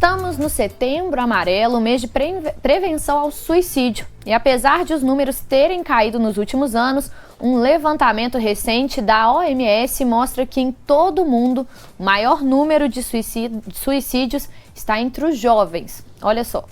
Estamos no Setembro Amarelo, mês de prevenção ao suicídio. E apesar de os números terem caído nos últimos anos, um levantamento recente da OMS mostra que em todo o mundo o maior número de suicídios está entre os jovens. Olha só.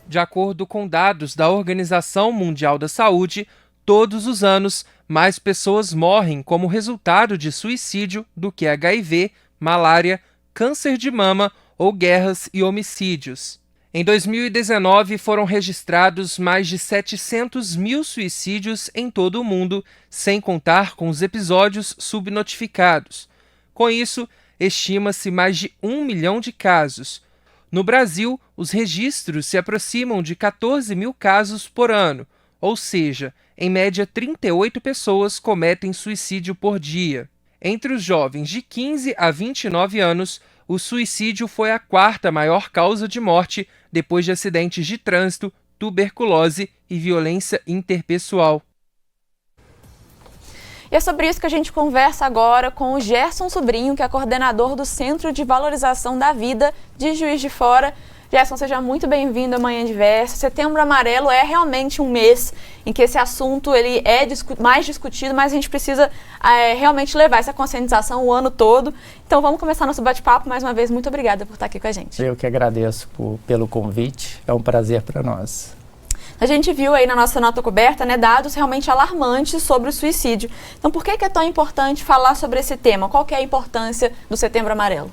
De acordo com dados da Organização Mundial da Saúde, todos os anos mais pessoas morrem como resultado de suicídio do que HIV, malária, câncer de mama ou guerras e homicídios. Em 2019, foram registrados mais de 700 mil suicídios em todo o mundo, sem contar com os episódios subnotificados. Com isso, estima-se mais de 1 milhão de casos. No Brasil, os registros se aproximam de 14 mil casos por ano, ou seja, em média 38 pessoas cometem suicídio por dia. Entre os jovens de 15 a 29 anos, o suicídio foi a quarta maior causa de morte depois de acidentes de trânsito, tuberculose e violência interpessoal. E é sobre isso que a gente conversa agora com o Gerson Sobrinho, que é coordenador do Centro de Valorização da Vida de Juiz de Fora. Gerson, seja muito bem-vindo à Manhã Diversa. Setembro Amarelo é realmente um mês em que esse assunto ele é mais discutido, mas a gente precisa realmente levar essa conscientização o ano todo. Então vamos começar nosso bate-papo. Mais uma vez, muito obrigada por estar aqui com a gente. Eu que agradeço pelo convite, é um prazer para nós. A gente viu aí na nossa nota coberta, dados realmente alarmantes sobre o suicídio. Então por que é tão importante falar sobre esse tema? Qual que é a importância do Setembro Amarelo?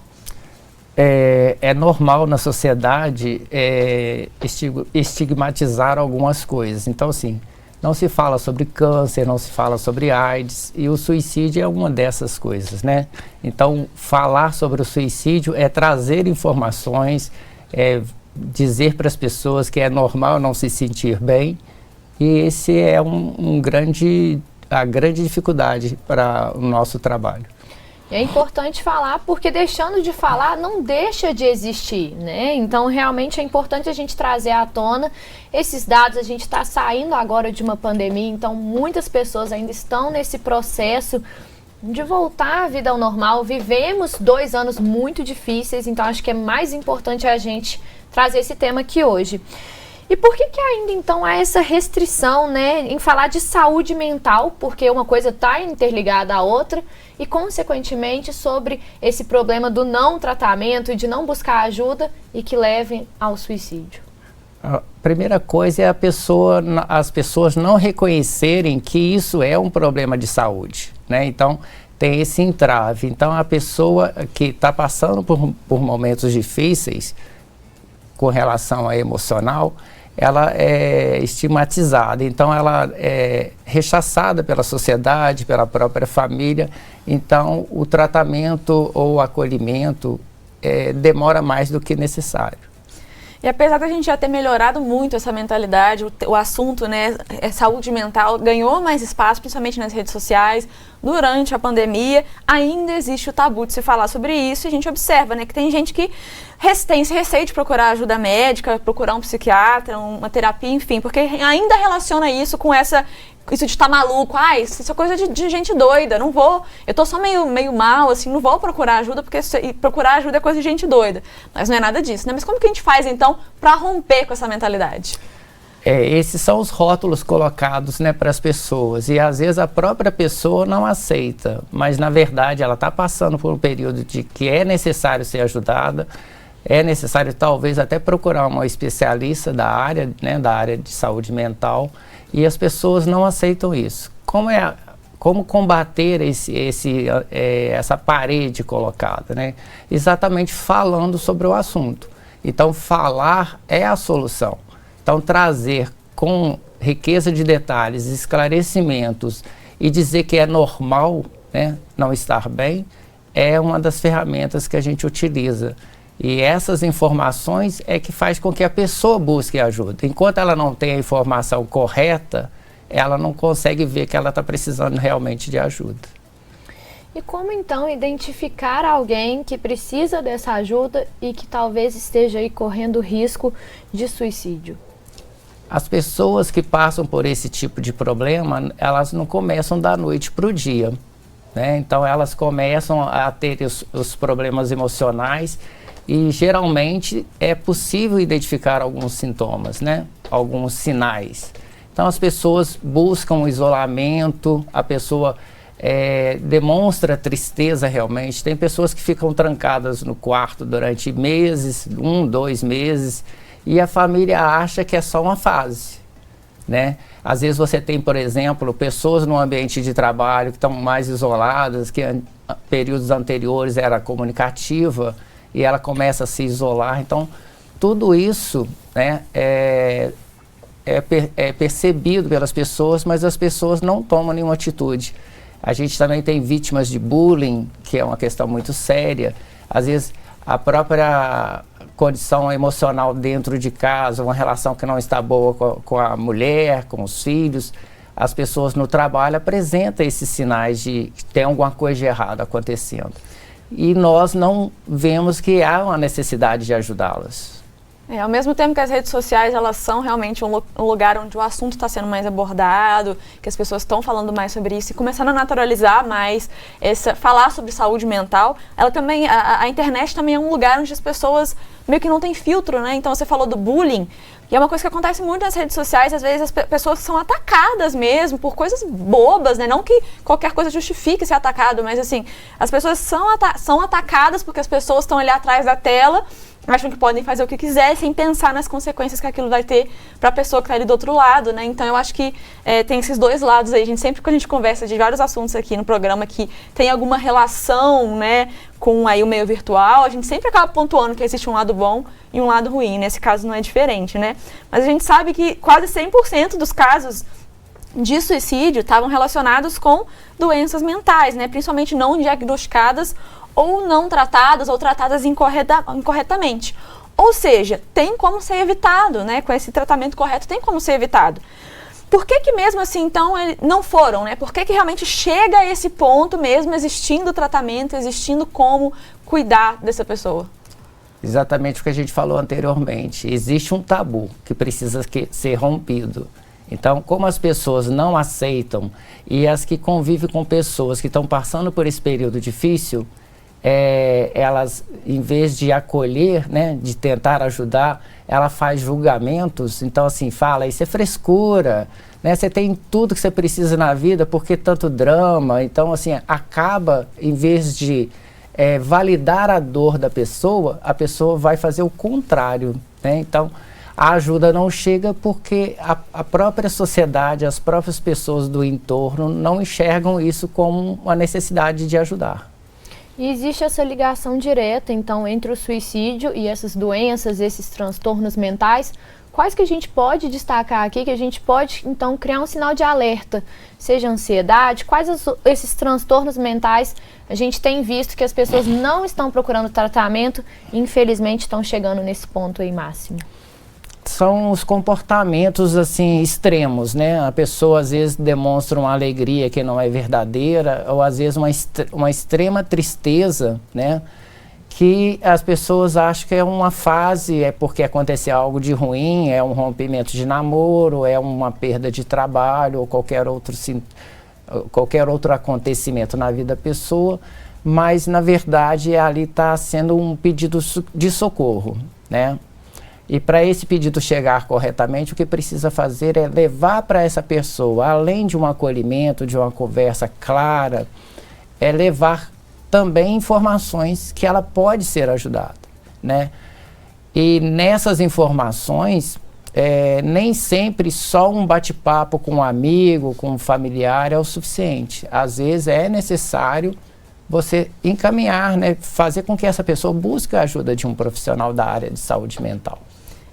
É normal na sociedade estigmatizar algumas coisas. Então, assim, não se fala sobre câncer, não se fala sobre AIDS, e o suicídio é uma dessas coisas, né? Então, falar sobre o suicídio é trazer informações, dizer para as pessoas que é normal não se sentir bem, e esse é a grande dificuldade para o nosso trabalho. É importante falar porque deixando de falar não deixa de existir, né? Então realmente é importante a gente trazer à tona esses dados. A gente está saindo agora de uma pandemia, então muitas pessoas ainda estão nesse processo de voltar à vida ao normal. Vivemos 2 anos muito difíceis, então acho que é mais importante a gente trazer esse tema aqui hoje. E por que ainda então há essa restrição, em falar de saúde mental, porque uma coisa está interligada à outra, e consequentemente sobre esse problema do não tratamento e de não buscar ajuda e que levem ao suicídio? A primeira coisa é as pessoas não reconhecerem que isso é um problema de saúde, né? Então tem esse entrave. Então a pessoa que está passando por momentos difíceis com relação a emocional, ela é estigmatizada, então ela é rechaçada pela sociedade, pela própria família. Então o tratamento ou o acolhimento demora mais do que necessário. E apesar da gente já ter melhorado muito essa mentalidade, o assunto, saúde mental, ganhou mais espaço, principalmente nas redes sociais, durante a pandemia, ainda existe o tabu de se falar sobre isso, e a gente observa, que tem gente que tem esse receio de procurar ajuda médica, procurar um psiquiatra, uma terapia, enfim, porque ainda relaciona isso com isso de estar maluco. Isso é coisa de gente doida, não vou, eu tô só meio mal, assim, não vou procurar ajuda, porque procurar ajuda é coisa de gente doida. Mas não é nada disso, Mas como que a gente faz, então, para romper com essa mentalidade? Esses são os rótulos colocados, para as pessoas, e às vezes a própria pessoa não aceita, mas na verdade ela está passando por um período de que é necessário ser ajudada, é necessário talvez até procurar uma especialista da área de saúde mental, e as pessoas não aceitam isso. Como combater essa parede colocada, Exatamente falando sobre o assunto. Então falar é a solução. Então trazer com riqueza de detalhes, esclarecimentos e dizer que é normal, não estar bem, é uma das ferramentas que a gente utiliza. E essas informações é que faz com que a pessoa busque ajuda. Enquanto ela não tem a informação correta, ela não consegue ver que ela está precisando realmente de ajuda. E como então identificar alguém que precisa dessa ajuda e que talvez esteja aí correndo risco de suicídio? As pessoas que passam por esse tipo de problema, elas não começam da noite para o dia, Então elas começam a ter os problemas emocionais E geralmente é possível identificar alguns sintomas, né? Alguns sinais. Então as pessoas buscam isolamento, a pessoa demonstra tristeza realmente. Tem pessoas que ficam trancadas no quarto durante meses, 1, 2 meses, e a família acha que é só uma fase, né? Às vezes você tem, por exemplo, pessoas no ambiente de trabalho que estão mais isoladas, que em períodos anteriores era comunicativa, e ela começa a se isolar. Então, tudo isso, né, é percebido pelas pessoas, mas as pessoas não tomam nenhuma atitude. A gente também tem vítimas de bullying, que é uma questão muito séria. Às vezes, a própria condição emocional dentro de casa, uma relação que não está boa com a mulher, com os filhos, as pessoas no trabalho apresentam esses sinais de que tem alguma coisa de errado acontecendo. E nós não vemos que há uma necessidade de ajudá-las. Ao mesmo tempo que as redes sociais, elas são realmente um lugar onde o assunto está sendo mais abordado, que as pessoas estão falando mais sobre isso e começando a naturalizar mais, falar sobre saúde mental, ela também, a internet também é um lugar onde as pessoas meio que não têm filtro, né? Então você falou do bullying, e é uma coisa que acontece muito nas redes sociais, às vezes as pessoas são atacadas mesmo por coisas bobas, né? Não que qualquer coisa justifique ser atacado, mas assim, as pessoas são atacadas porque as pessoas estão ali atrás da tela, acham que podem fazer o que quiser sem pensar nas consequências que aquilo vai ter para a pessoa que está ali do outro lado, né? Então eu acho que tem esses dois lados aí. Sempre que a gente conversa de vários assuntos aqui no programa que tem alguma relação, né, com aí o meio virtual, a gente sempre acaba pontuando que existe um lado bom e um lado ruim. Nesse caso não é diferente, né? Mas a gente sabe que quase 100% dos casos de suicídio estavam relacionados com doenças mentais, né? Principalmente não diagnosticadas ou não tratadas, ou tratadas incorretamente. Ou seja, tem como ser evitado, né? Com esse tratamento correto, tem como ser evitado. Por que mesmo assim, então, não foram, né? Por que realmente chega a esse ponto mesmo, existindo tratamento, existindo como cuidar dessa pessoa? Exatamente o que a gente falou anteriormente. Existe um tabu que precisa ser rompido. Então, como as pessoas não aceitam, e as que convivem com pessoas que estão passando por esse período difícil, elas, em vez de acolher, né, de tentar ajudar, ela faz julgamentos. Então, assim, fala, isso é frescura, né? Você tem tudo que você precisa na vida, por que tanto drama? Então, assim, acaba, em vez de validar a dor da pessoa, a pessoa vai fazer o contrário, né? Então, a ajuda não chega porque a própria sociedade, as próprias pessoas do entorno não enxergam isso como uma necessidade de ajudar. E existe essa ligação direta, então, entre o suicídio e essas doenças, esses transtornos mentais. Quais que a gente pode destacar aqui, que a gente pode, então, criar um sinal de alerta? Seja ansiedade, quais esses transtornos mentais a gente tem visto que as pessoas não estão procurando tratamento e, infelizmente, estão chegando nesse ponto aí máximo? São os comportamentos, assim, extremos, né? A pessoa, às vezes, demonstra uma alegria que não é verdadeira, ou, às vezes, uma extrema tristeza, né? Que as pessoas acham que é uma fase, é porque aconteceu algo de ruim, é um rompimento de namoro, é uma perda de trabalho, ou qualquer outro acontecimento na vida da pessoa, mas, na verdade, ali está sendo um pedido de socorro, né? E para esse pedido chegar corretamente, o que precisa fazer é levar para essa pessoa, além de um acolhimento, de uma conversa clara, é levar também informações que ela pode ser ajudada, né? E nessas informações, nem sempre só um bate-papo com um amigo, com um familiar é o suficiente. Às vezes é necessário você encaminhar, né? Fazer com que essa pessoa busque a ajuda de um profissional da área de saúde mental.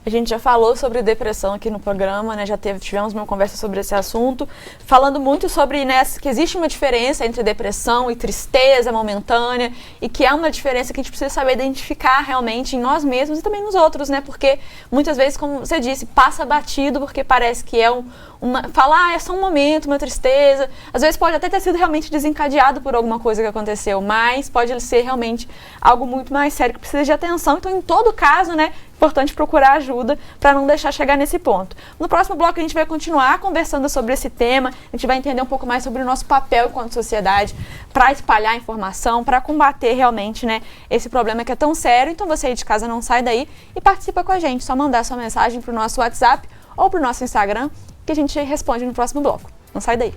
A gente já falou sobre depressão aqui no programa, né? Já tivemos uma conversa sobre esse assunto, falando muito sobre, né, que existe uma diferença entre depressão e tristeza momentânea, e que há uma diferença que a gente precisa saber identificar realmente em nós mesmos e também nos outros, né? Porque muitas vezes, como você disse, passa batido porque parece que é é só um momento, uma tristeza. Às vezes pode até ter sido realmente desencadeado por alguma coisa que aconteceu, mas pode ser realmente algo muito mais sério que precisa de atenção. Então, em todo caso, né, importante procurar ajuda para não deixar chegar nesse ponto. No próximo bloco a gente vai continuar conversando sobre esse tema, a gente vai entender um pouco mais sobre o nosso papel enquanto sociedade para espalhar informação, para combater realmente, né, esse problema que é tão sério. Então você aí de casa não sai daí e participa com a gente, só mandar sua mensagem para o nosso WhatsApp ou para o nosso Instagram que a gente responde no próximo bloco. Não sai daí.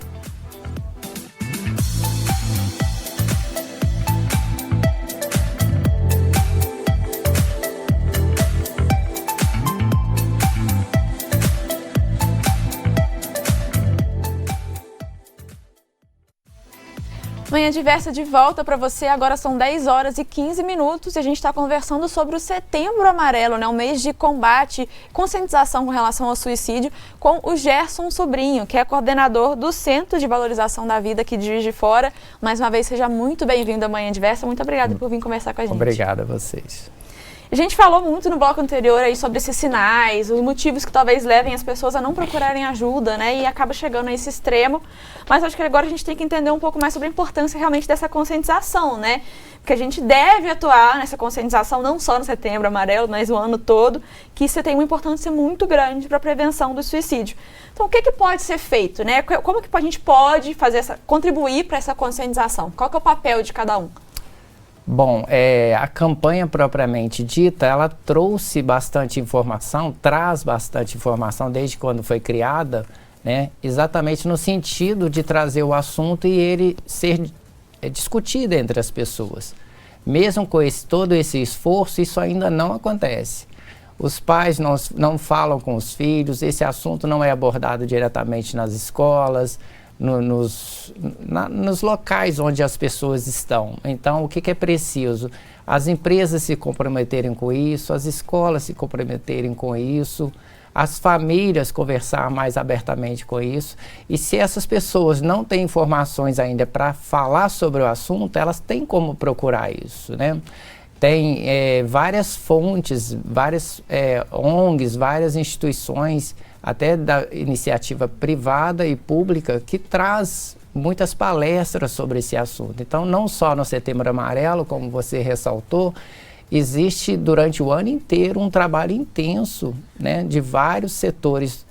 Manhã Diversa de volta para você, agora são 10 horas e 15 minutos e a gente está conversando sobre o Setembro Amarelo, né, um mês de combate, conscientização com relação ao suicídio, com o Gerson Sobrinho, que é coordenador do Centro de Valorização da Vida aqui de Juiz de Fora. Mais uma vez, seja muito bem-vindo à Manhã Diversa, muito obrigada por vir conversar com a gente. Obrigado a vocês. A gente falou muito no bloco anterior aí sobre esses sinais, os motivos que talvez levem as pessoas a não procurarem ajuda, né? E acaba chegando a esse extremo. Mas acho que agora a gente tem que entender um pouco mais sobre a importância realmente dessa conscientização, né? Porque a gente deve atuar nessa conscientização não só no Setembro Amarelo, mas o ano todo, que isso tem uma importância muito grande para a prevenção do suicídio. Então, o que pode ser feito, né? Como que a gente pode contribuir para essa conscientização? Qual que é o papel de cada um? Bom, a campanha propriamente dita, ela trouxe bastante informação, traz bastante informação desde quando foi criada, né? Exatamente no sentido de trazer o assunto e ele ser discutido entre as pessoas. Mesmo com todo esse esforço, isso ainda não acontece. Os pais não falam com os filhos, esse assunto não é abordado diretamente nas escolas, nos locais onde as pessoas estão. Então, o que é preciso? As empresas se comprometerem com isso, as escolas se comprometerem com isso, as famílias conversar mais abertamente com isso. E se essas pessoas não têm informações ainda para falar sobre o assunto, elas têm como procurar isso, né? Tem várias fontes, várias ONGs, várias instituições, até da iniciativa privada e pública, que traz muitas palestras sobre esse assunto. Então, não só no Setembro Amarelo, como você ressaltou, existe durante o ano inteiro um trabalho intenso, né, de vários setores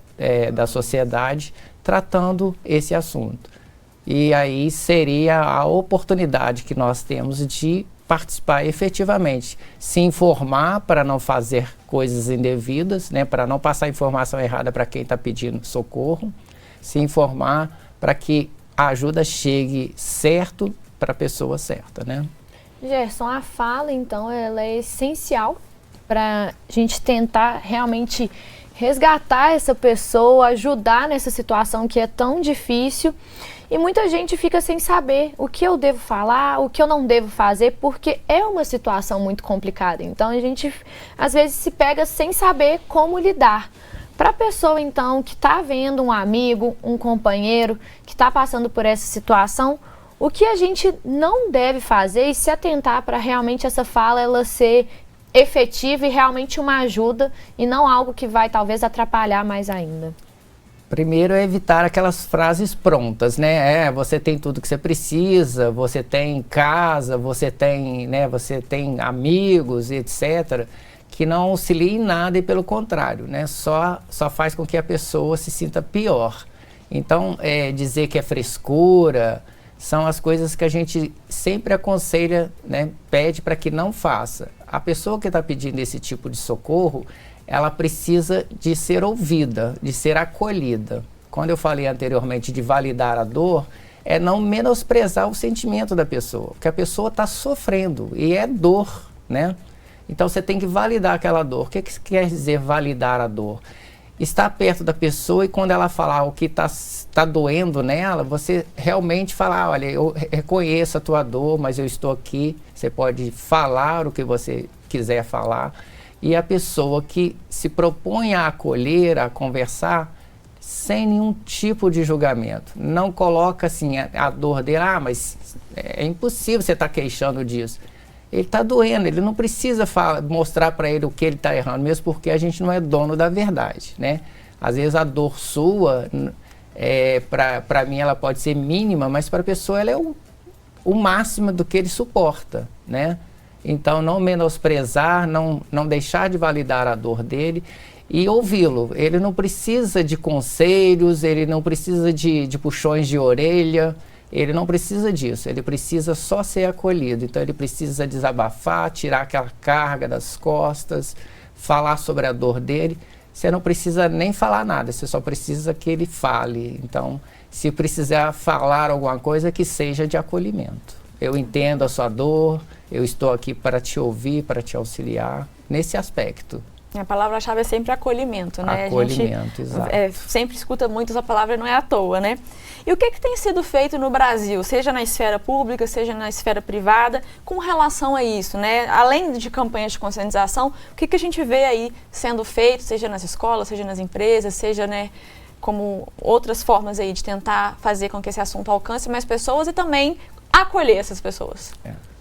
da sociedade tratando esse assunto. E aí seria a oportunidade que nós temos de participar efetivamente, se informar para não fazer coisas indevidas, né, para não passar informação errada para quem está pedindo socorro, se informar para que a ajuda chegue certo para a pessoa certa, né? Gerson, a fala, então, ela é essencial para a gente tentar realmente resgatar essa pessoa, ajudar nessa situação que é tão difícil. E muita gente fica sem saber o que eu devo falar, o que eu não devo fazer, porque é uma situação muito complicada. Então, a gente, às vezes, se pega sem saber como lidar. Para a pessoa, então, que está vendo um amigo, um companheiro, que está passando por essa situação, o que a gente não deve fazer e se atentar para realmente essa fala ela ser efetiva e realmente uma ajuda e não algo que vai, talvez, atrapalhar mais ainda? Primeiro é evitar aquelas frases prontas, né? Você tem tudo que você precisa, você tem casa, você tem, né, você tem amigos, etc., que não auxilia em nada e pelo contrário, né? Só faz com que a pessoa se sinta pior. Então, dizer que é frescura são as coisas que a gente sempre aconselha, né? Pede para que não faça. A pessoa que está pedindo esse tipo de socorro, ela precisa de ser ouvida, de ser acolhida. Quando eu falei anteriormente de validar a dor, é não menosprezar o sentimento da pessoa, porque a pessoa está sofrendo e é dor, né? Então você tem que validar aquela dor. O que quer dizer validar a dor? Estar perto da pessoa e quando ela falar o que está doendo nela, você realmente falar, olha, eu reconheço a tua dor, mas eu estou aqui. Você pode falar o que você quiser falar. E a pessoa que se propõe a acolher, a conversar, sem nenhum tipo de julgamento. Não coloca assim a dor dele, mas é impossível você estar queixando disso. Ele está doendo, ele não precisa mostrar para ele o que ele está errando, mesmo porque a gente não é dono da verdade, né? Às vezes a dor sua, para mim ela pode ser mínima, mas para a pessoa ela é o máximo do que ele suporta, né? Então, não menosprezar, não deixar de validar a dor dele e ouvi-lo. Ele não precisa de conselhos, ele não precisa de puxões de orelha, ele não precisa disso, ele precisa só ser acolhido. Então, ele precisa desabafar, tirar aquela carga das costas, falar sobre a dor dele. Você não precisa nem falar nada, você só precisa que ele fale. Então, se precisar falar alguma coisa, que seja de acolhimento. Eu entendo a sua dor, eu estou aqui para te ouvir, para te auxiliar, nesse aspecto. A palavra-chave é sempre acolhimento, né? Acolhimento, exato. Sempre escuta muito essa palavra, não é à toa, né? E o que tem sido feito no Brasil, seja na esfera pública, seja na esfera privada, com relação a isso, né? Além de campanhas de conscientização, o que a gente vê aí sendo feito, seja nas escolas, seja nas empresas, seja, né, como outras formas aí de tentar fazer com que esse assunto alcance mais pessoas e também acolher essas pessoas?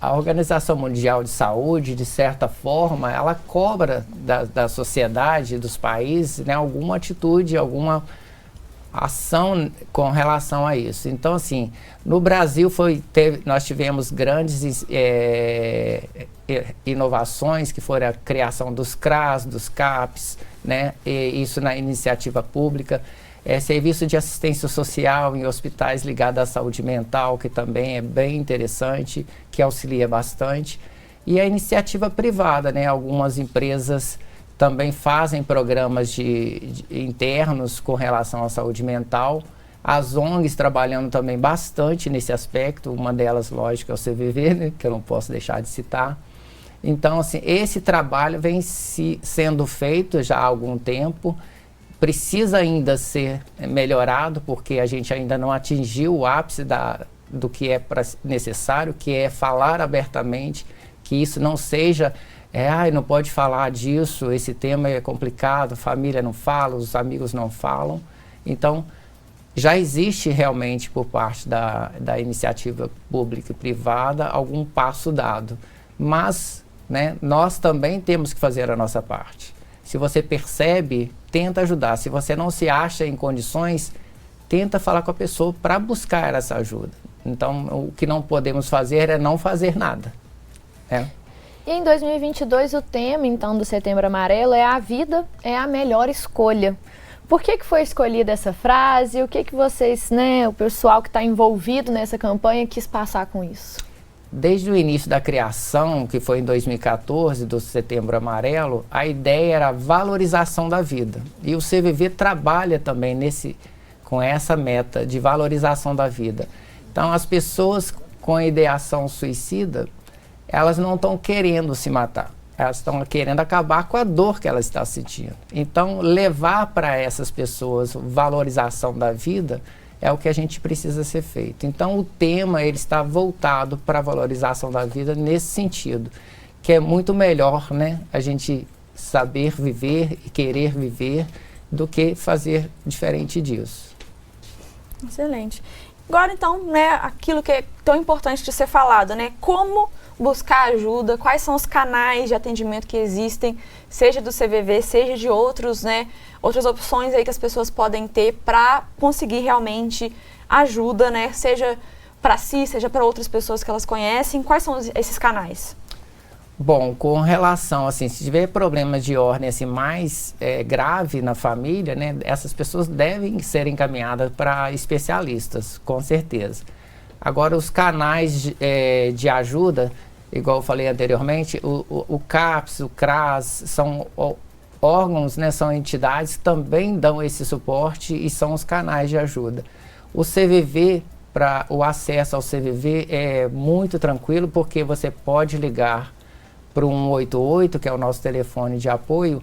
A Organização Mundial de Saúde, de certa forma, ela cobra da sociedade, dos países, né, alguma atitude, alguma ação com relação a isso. Então, assim, no Brasil nós tivemos grandes inovações, que foram a criação dos CRAS, dos CAPs, né, e isso na iniciativa pública. Serviço de assistência social em hospitais ligados à saúde mental, que também é bem interessante, que auxilia bastante. E a iniciativa privada, né? Algumas empresas também fazem programas internos com relação à saúde mental. As ONGs trabalhando também bastante nesse aspecto, uma delas, lógico, é o CVV, né? Que eu não posso deixar de citar. Então, assim, esse trabalho vem sendo feito já há algum tempo. Precisa ainda ser melhorado, porque a gente ainda não atingiu o ápice do que é necessário, que é falar abertamente, que isso não seja, não pode falar disso, esse tema é complicado, a família não fala, os amigos não falam. Então, já existe realmente por parte da iniciativa pública e privada algum passo dado, mas, né, nós também temos que fazer a nossa parte. Se você percebe, tenta ajudar. Se você não se acha em condições, tenta falar com a pessoa para buscar essa ajuda. Então, o que não podemos fazer é não fazer nada. E em 2022, o tema, então, do Setembro Amarelo é: a vida é a melhor escolha. Por que foi escolhida essa frase? O que vocês, né, o pessoal que está envolvido nessa campanha, quis passar com isso? Desde o início da criação, que foi em 2014, do Setembro Amarelo, a ideia era a valorização da vida. E o CVV trabalha também com essa meta de valorização da vida. Então, as pessoas com ideação suicida, elas não estão querendo se matar. Elas estão querendo acabar com a dor que elas estão sentindo. Então, levar para essas pessoas valorização da vida é o que a gente precisa ser feito. Então, o tema ele está voltado para a valorização da vida nesse sentido, que é muito melhor, né, a gente saber viver e querer viver do que fazer diferente disso. Excelente. Agora, então, né, aquilo que é tão importante de ser falado, né, como buscar ajuda, quais são os canais de atendimento que existem, seja do CVV, seja de outros, né, outras opções aí que as pessoas podem ter para conseguir realmente ajuda, né, seja para si, seja para outras pessoas que elas conhecem. Quais são esses canais? Bom, com relação, assim, se tiver problema de ordem assim, mais grave na família, né, essas pessoas devem ser encaminhadas para especialistas, com certeza. Agora, os canais de ajuda, igual eu falei anteriormente, o CAPS, o CRAS, são órgãos, né, são entidades que também dão esse suporte e são os canais de ajuda. O CVV, o acesso ao CVV é muito tranquilo, porque você pode ligar para o 188, que é o nosso telefone de apoio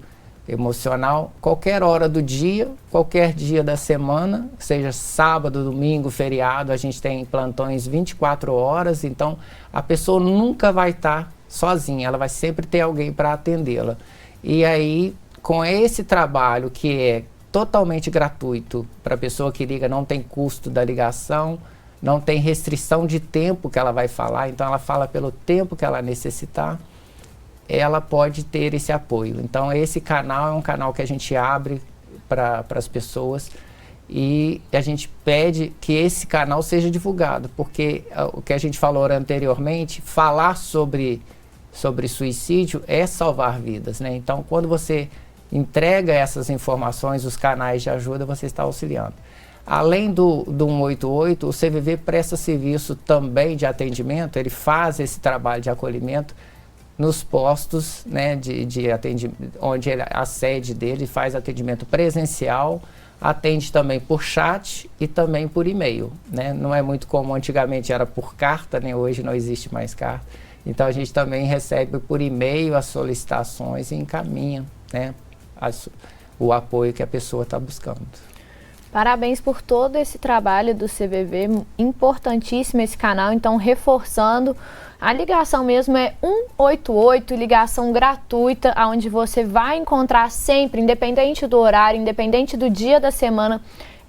emocional, qualquer hora do dia, qualquer dia da semana, seja sábado, domingo, feriado, a gente tem plantões 24 horas, então a pessoa nunca vai estar sozinha, ela vai sempre ter alguém para atendê-la. E aí, com esse trabalho que é totalmente gratuito para a pessoa que liga, não tem custo da ligação, não tem restrição de tempo que ela vai falar, então ela fala pelo tempo que ela necessitar, ela pode ter esse apoio. Então, esse canal é um canal que a gente abre para as pessoas e a gente pede que esse canal seja divulgado, porque o que a gente falou anteriormente, falar sobre sobre suicídio é salvar vidas, né? Então, quando você entrega essas informações, os canais de ajuda, você está auxiliando. Além do 188, o CVV presta serviço também de atendimento, ele faz esse trabalho de acolhimento nos postos, né, de atendimento, onde a sede dele faz atendimento presencial, atende também por chat e também por e-mail, né? Não é muito como antigamente era por carta, né? Hoje não existe mais carta. Então a gente também recebe por e-mail as solicitações e encaminha, né, o apoio que a pessoa está buscando. Parabéns por todo esse trabalho do CVV, importantíssimo esse canal. Então, reforçando, a ligação mesmo é 188, ligação gratuita, onde você vai encontrar sempre, independente do horário, independente do dia da semana,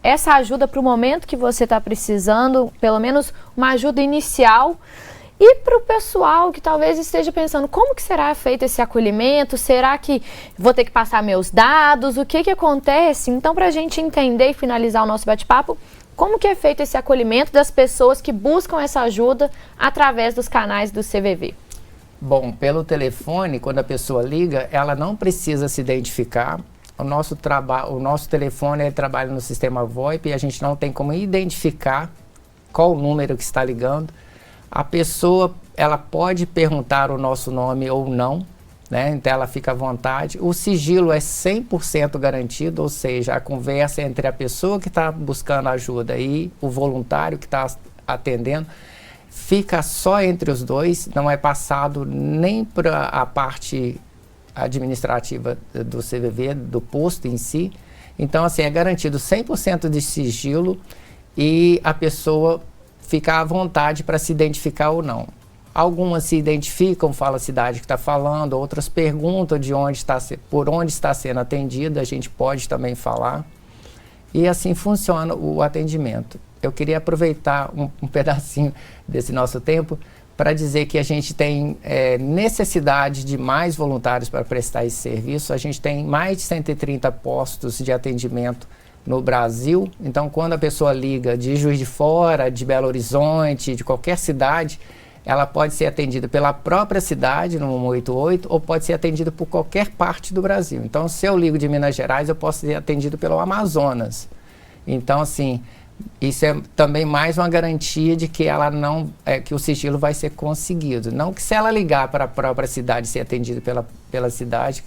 essa ajuda para o momento que você está precisando, pelo menos uma ajuda inicial. E para o pessoal que talvez esteja pensando, como que será feito esse acolhimento? Será que vou ter que passar meus dados? O que acontece? Então, para a gente entender e finalizar o nosso bate-papo, como que é feito esse acolhimento das pessoas que buscam essa ajuda através dos canais do CVV? Bom, pelo telefone, quando a pessoa liga, ela não precisa se identificar. O nosso telefone, ele trabalha no sistema VoIP e a gente não tem como identificar qual o número que está ligando. A pessoa, ela pode perguntar o nosso nome ou não, né? Então ela fica à vontade. O sigilo é 100% garantido, ou seja, a conversa entre a pessoa que está buscando ajuda e o voluntário que está atendendo fica só entre os dois, não é passado nem para a parte administrativa do CVV, do posto em si. Então, assim, é garantido 100% de sigilo e a pessoa ficar à vontade para se identificar ou não. Algumas se identificam, falam a cidade que está falando, outras perguntam por onde está sendo atendida, a gente pode também falar. E assim funciona o atendimento. Eu queria aproveitar um pedacinho desse nosso tempo para dizer que a gente tem necessidade de mais voluntários para prestar esse serviço. A gente tem mais de 130 postos de atendimento no Brasil. Então, quando a pessoa liga de Juiz de Fora, de Belo Horizonte, de qualquer cidade, ela pode ser atendida pela própria cidade, no 188, ou pode ser atendida por qualquer parte do Brasil. Então, se eu ligo de Minas Gerais, eu posso ser atendido pelo Amazonas. Então, assim, isso é também mais uma garantia de que que o sigilo vai ser conseguido. Não que se ela ligar para a própria cidade e ser atendida pela cidade,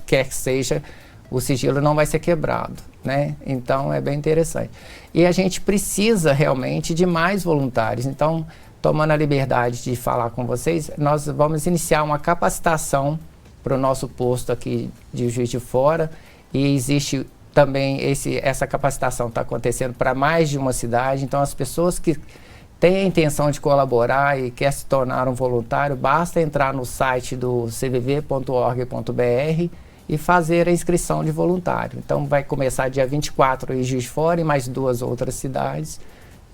quer que seja, o sigilo não vai ser quebrado, né? Então, é bem interessante. E a gente precisa realmente de mais voluntários. Então, tomando a liberdade de falar com vocês, nós vamos iniciar uma capacitação para o nosso posto aqui de Juiz de Fora. E existe também essa capacitação está acontecendo para mais de uma cidade. Então, as pessoas que têm a intenção de colaborar e quer se tornar um voluntário, basta entrar no site do cvv.org.br e fazer a inscrição de voluntário. Então, vai começar dia 24 em Juiz de Fora e mais 2 outras cidades.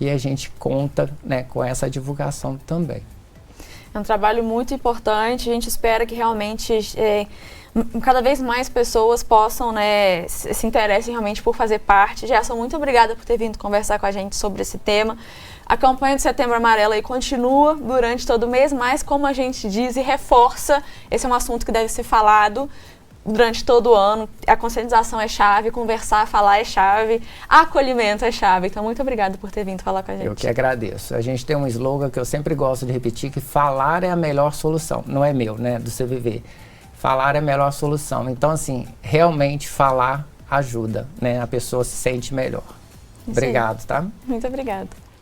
E a gente conta, né, com essa divulgação também. É um trabalho muito importante. A gente espera que realmente cada vez mais pessoas possam, né, se interessem realmente por fazer parte. Gerson, muito obrigada por ter vindo conversar com a gente sobre esse tema. A campanha de Setembro Amarelo aí continua durante todo o mês, mas como a gente diz e reforça, esse é um assunto que deve ser falado durante todo o ano. A conscientização é chave, conversar, falar é chave, acolhimento é chave. Então, muito obrigada por ter vindo falar com a gente. Eu que agradeço. A gente tem um slogan que eu sempre gosto de repetir, que falar é a melhor solução. Não é meu, né, do CVV. Falar é a melhor solução. Então, assim, realmente falar ajuda, né? A pessoa se sente melhor. Obrigado, tá? Muito obrigada.